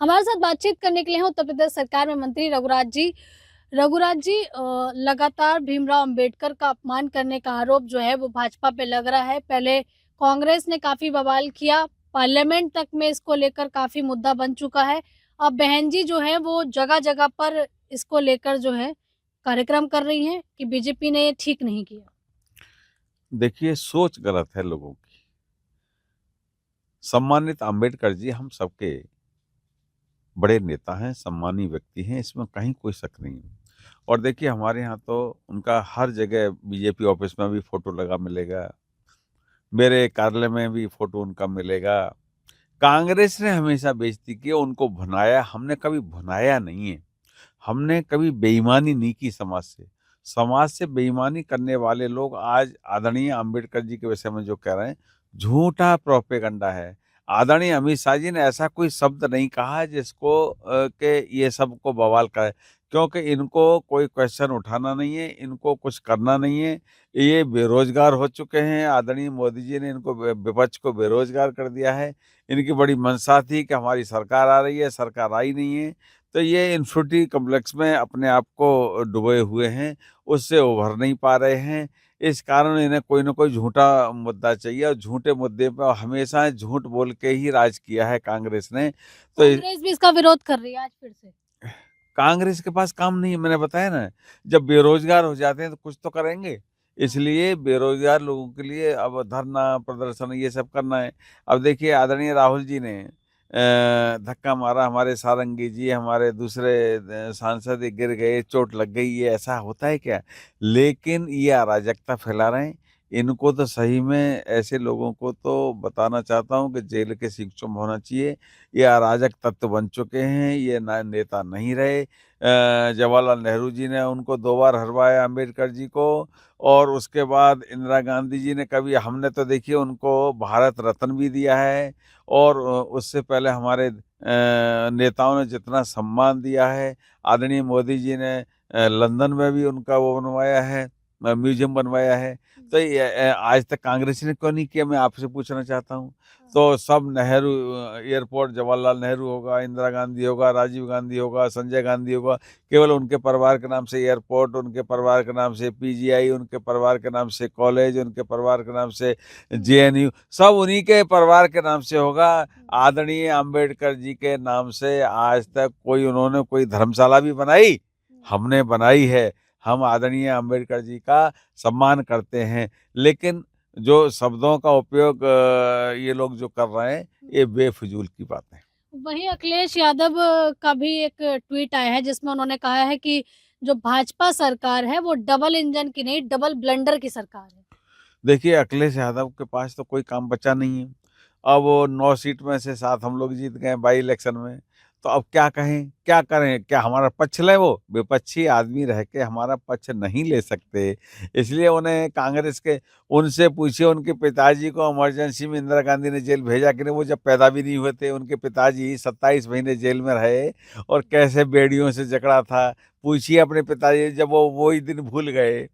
हमारे साथ बातचीत करने के लिए हैं उत्तर प्रदेश सरकार में मंत्री रघुराज जी। रघुराज जी, लगातार भीमराव अंबेडकर का अपमान करने का आरोप जो है वो भाजपा पे लग रहा है। पहले कांग्रेस ने काफ़ी बवाल किया, पार्लियामेंट तक में इसको लेकर काफ़ी मुद्दा बन चुका है। अब बहन जी जो है वो जगह-जगह पर इसको लेकर जो है कार्यक्रम कर रही हैं कि बीजेपी ने ये ठीक नहीं किया। देखिए, सोच गलत है लोगों की। सम्मानित अम्बेडकर जी हम सबके बड़े नेता हैं, सम्मानीय व्यक्ति हैं, इसमें कहीं कोई शक नहीं है। और देखिए हमारे यहाँ तो उनका हर जगह बीजेपी ऑफिस में भी फ़ोटो लगा मिलेगा, मेरे कार्यालय में भी फ़ोटो उनका मिलेगा। कांग्रेस ने हमेशा बेइज़्ज़ती की, उनको भुनाया, हमने कभी भुनाया नहीं है। हमने कभी बेईमानी नहीं की समाज से। समाज से बेईमानी करने वाले लोग आज आदरणीय अम्बेडकर जी के विषय में जो कह रहे हैं, झूठा प्रोपेगेंडा है। आदरणीय अमित शाह जी ने ऐसा कोई शब्द नहीं कहा जिसको कि ये सबको बवाल करे, क्योंकि इनको कोई क्वेश्चन उठाना नहीं है, इनको कुछ करना नहीं है। ये बेरोज़गार हो चुके हैं, आदरणीय मोदी जी ने इनको विपक्ष को बेरोज़गार कर दिया है। इनकी बड़ी मंशा थी कि हमारी सरकार आ रही है, सरकार आई नहीं है। तो ये इन्फिनिटी कॉम्प्लेक्स में अपने आप को डुबोए हुए हैं, उससे उभर नहीं पा रहे हैं। इस कारण इन्हें कोई न कोई झूठा मुद्दा चाहिए और झूठे मुद्दे पे हमेशा झूठ बोल के ही राज किया है कांग्रेस ने। तो कांग्रेस भी इसका विरोध कर रही है आज फिर से। कांग्रेस के पास काम नहीं है, मैंने बताया ना, जब बेरोज़गार हो जाते हैं तो कुछ तो करेंगे। हाँ। इसलिए बेरोज़गार लोगों के लिए अब धरना, प्रदर्शन ये सब करना है। अब देखिए आदरणीय राहुल जी ने धक्का मारा, हमारे सारंगी जी, हमारे दूसरे सांसद गिर गए, चोट लग गई, ये ऐसा होता है क्या? लेकिन ये अराजकता फैला रहे हैं। इनको तो सही में ऐसे लोगों को तो बताना चाहता हूँ कि जेल के शिक्षुम होना चाहिए। ये अराजक तत्व बन चुके हैं, ये ना नेता नहीं रहे। जवाहरलाल नेहरू जी ने उनको 2 बार हरवाया अम्बेडकर जी को और उसके बाद इंदिरा गांधी जी ने कभी हमने तो देखिए उनको भारत रत्न भी दिया है और उससे पहले हमारे नेताओं ने जितना सम्मान दिया है, आदरणीय मोदी जी ने लंदन में भी उनका वो बनवाया है, म्यूज़ियम बनवाया है। तो ये आज तक कांग्रेस ने क्यों नहीं किया, मैं आपसे पूछना चाहता हूँ। तो सब नेहरू एयरपोर्ट जवाहरलाल नेहरू होगा, इंदिरा गांधी होगा, राजीव गांधी होगा, संजय गांधी होगा, केवल उनके परिवार के नाम से एयरपोर्ट, उनके परिवार के नाम से पीजीआई, उनके परिवार के नाम से कॉलेज, उनके परिवार के नाम से जेएनयू, सब उन्हीं के परिवार के नाम से होगा। आदरणीय अम्बेडकर जी के नाम से आज तक कोई उन्होंने कोई धर्मशाला भी बनाई? हमने बनाई है। हम आदरणीय अम्बेडकर जी का सम्मान करते हैं। लेकिन जो शब्दों का उपयोग ये लोग जो कर रहे हैं, ये बेफिजूल की बातें हैं। वहीं अखिलेश यादव का भी एक ट्वीट आया है जिसमें उन्होंने कहा है कि जो भाजपा सरकार है वो डबल इंजन की नहीं डबल ब्लंडर की सरकार है। देखिए, अखिलेश यादव के पास तो कोई काम बचा नहीं है। अब वो 9 सीट में से 7 हम लोग जीत गए बाई इलेक्शन में। तो अब क्या कहें, क्या करें? क्या हमारा पक्ष लें वो? विपक्षी आदमी रह के हमारा पक्ष नहीं ले सकते। इसलिए उन्हें कांग्रेस के उनसे पूछिए, उनके पिताजी को इमरजेंसी में इंदिरा गांधी ने जेल भेजा कि नहीं? वो जब पैदा भी नहीं हुए थे, उनके पिताजी 27 महीने जेल में रहे और कैसे बेड़ियों से जकड़ा था। पूछिए अपने पिताजी, जब वो ही दिन भूल गए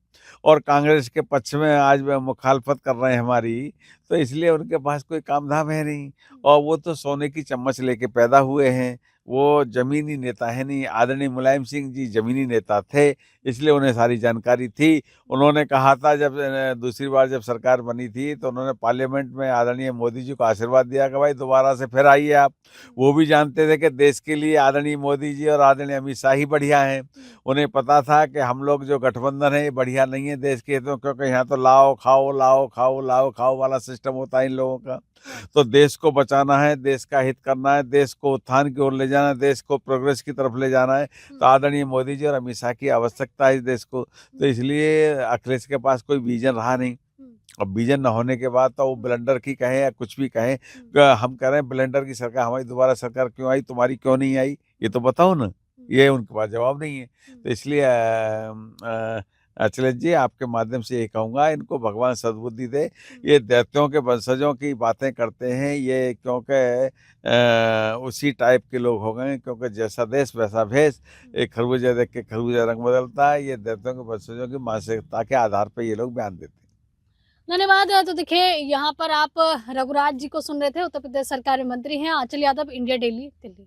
और कांग्रेस के पक्ष में आज वह मुखालफत कर रहे हैं हमारी, तो इसलिए उनके पास कोई काम-धाम है नहीं और वो तो सोने की चम्मच लेके पैदा हुए हैं। वो ज़मीनी नेता है नहीं। आदरणीय मुलायम सिंह जी ज़मीनी नेता थे, इसलिए उन्हें सारी जानकारी थी। उन्होंने कहा था जब दूसरी बार जब सरकार बनी थी, तो उन्होंने पार्लियामेंट में आदरणीय मोदी जी को आशीर्वाद दिया कि भाई दोबारा से फिर आइए आप। वो भी जानते थे कि देश के लिए आदरणीय मोदी जी और आदरणीय अमित शाह ही बढ़िया हैं। उन्हें पता था कि हम लोग जो गठबंधन है ये बढ़िया नहीं है देश के हितों, क्योंकि यहाँ तो लाओ खाओ लाओ खाओ वाला सिस्टम होता है इन लोगों का। तो देश को बचाना है, देश का हित करना है, देश को उत्थान की ओर ले जाना है, देश को प्रोग्रेस की तरफ ले जाना है, तो आदरणीय मोदी जी और अमित शाह की आवश्यकता है इस देश को। तो इसलिए अखिलेश के पास कोई विजन रहा नहीं। अब विजन न होने के बाद तो वो ब्लंडर की कहें या कुछ भी कहें, हम कह रहे हैं ब्लंडर की सरकार, हमारी दोबारा सरकार क्यों आई, तुम्हारी क्यों नहीं आई? ये तो बताओ ना। ये उनके पास जवाब नहीं है। तो इसलिए अखिलेश जी, आपके माध्यम से ये कहूँगा, इनको भगवान सद्बुद्धि दे। ये दैत्यों के वंशजों की बातें करते हैं ये, क्योंकि उसी टाइप के लोग हो गए हैं, क्योंकि जैसा देश वैसा भेष। एक खरबूजा देख के खरबूजा रंग बदलता है। ये दैत्यों के वंशजों की मानसिकता के आधार पर ये लोग बयान देते हैं। धन्यवाद। तो देखिए यहाँ पर आप रघुराज जी को सुन रहे थे, उत्तर प्रदेश सरकार में मंत्री हैं आंचल यादव, इंडिया डेली, दिल्ली।